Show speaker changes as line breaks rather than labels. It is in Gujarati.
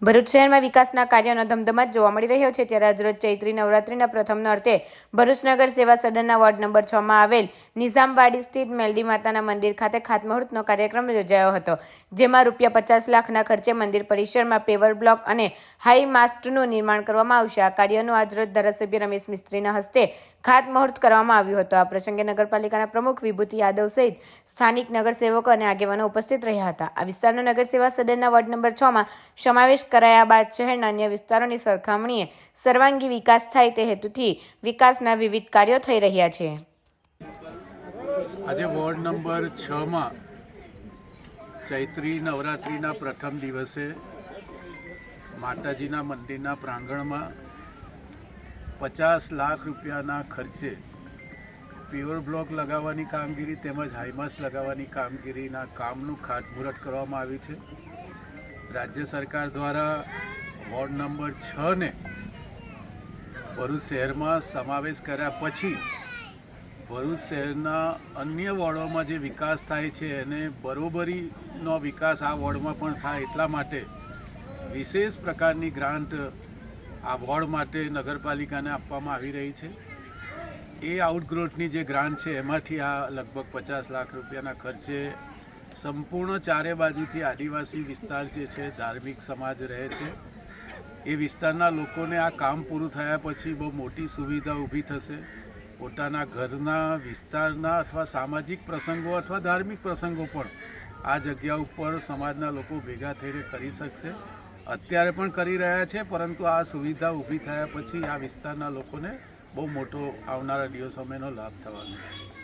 ભરૂચ શહેરમાં વિકાસના કાર્યોનો ધમધમાટ જોવા મળી રહ્યો છે ત્યારે આજરોજ ચૈત્રી નવરાત્રીના પ્રથમ નોરતે ભરૂચ નગર સેવા સદનના વોર્ડ નંબર 6માં આવેલ નિઝામવાડી સ્થિત મેલડી માતાના મંદિર ખાતે ખાતમુહૂર્તનો કાર્યક્રમ યોજાયો હતો, જેમાં ₹50 લાખના ખર્ચે મંદિર પરિસરમાં પેવર બ્લોક અને હાઈ માસ્ટનું નિર્માણ કરવામાં આવશે। આ કાર્યનું આજરોજ ધારાસભ્ય રમેશ મિસ્ત્રીના હસ્તે ખાતમુહૂર્ત કરવામાં આવ્યું હતું। આ પ્રસંગે નગરપાલિકાના પ્રમુખ વિભૂતિ યાદવ સહિત સ્થાનિક નગરસેવકો અને આગેવાનો ઉપસ્થિત રહ્યા હતા। આ વિસ્તારનો નગર સેવા સદનના વોર્ડ નંબર 6માં સમાવેશ કરાયા બાદ શહેરના અન્ય વિસ્તારોની સરખામણીએ સર્વાંગી વિકાસ થાય તે હેતુથી વિકાસના વિવિધ કાર્યો થઈ રહ્યા છે।
આજે વોર્ડ નંબર 6માં ચૈત્રી નવરાત્રિના પ્રથમ દિવસે માતાજીના મંદિરના પ્રાંગણમાં 50 લાખ રૂપિયાના ખર્ચે પ્યોર બ્લોક લગાવવાની કામગીરી તેમજ હાઈમાસ્ટ લગાવવાની કામગીરીના કામનું ખાતમુહૂર્ત કરવામાં આવ્યું છે। રાજ્ય સરકાર દ્વારા વોર્ડ નંબર 6ને ભરૂચ શહેરમાં સમાવેશ કર્યા પછી ભરૂચ શહેરના અન્ય વોર્ડોમાં જે વિકાસ થાય છે એને બરોબરીનો વિકાસ આ વોર્ડમાં પણ થાય એટલા માટે વિશેષ પ્રકારની ગ્રાન્ટ આ વોર્ડ માટે નગરપાલિકાને આપવામાં આવી રહી છે। એ આઉટગ્રોથની જે ગ્રાન્ટ છે એમાંથી આ લગભગ 50 લાખ રૂપિયાના ખર્ચે સંપૂર્ણ ચારે બાજુથી આદિવાસી વિસ્તાર જે છે, ધાર્મિક સમાજ રહે છે, એ વિસ્તારના લોકોને આ કામ પૂરું થયા પછી બહુ મોટી સુવિધા ઊભી થશે। પોતાના ઘરના વિસ્તારના અથવા સામાજિક પ્રસંગો અથવા ધાર્મિક પ્રસંગો પણ આ જગ્યા ઉપર સમાજના લોકો ભેગા થઈને કરી શકશે। અત્યારે પણ કરી રહ્યા છે, પરંતુ આ સુવિધા ઊભી થયા પછી આ વિસ્તારના લોકોને બહુ મોટો આવનારા દિવસોમાં એનો લાભ થવાનો છે।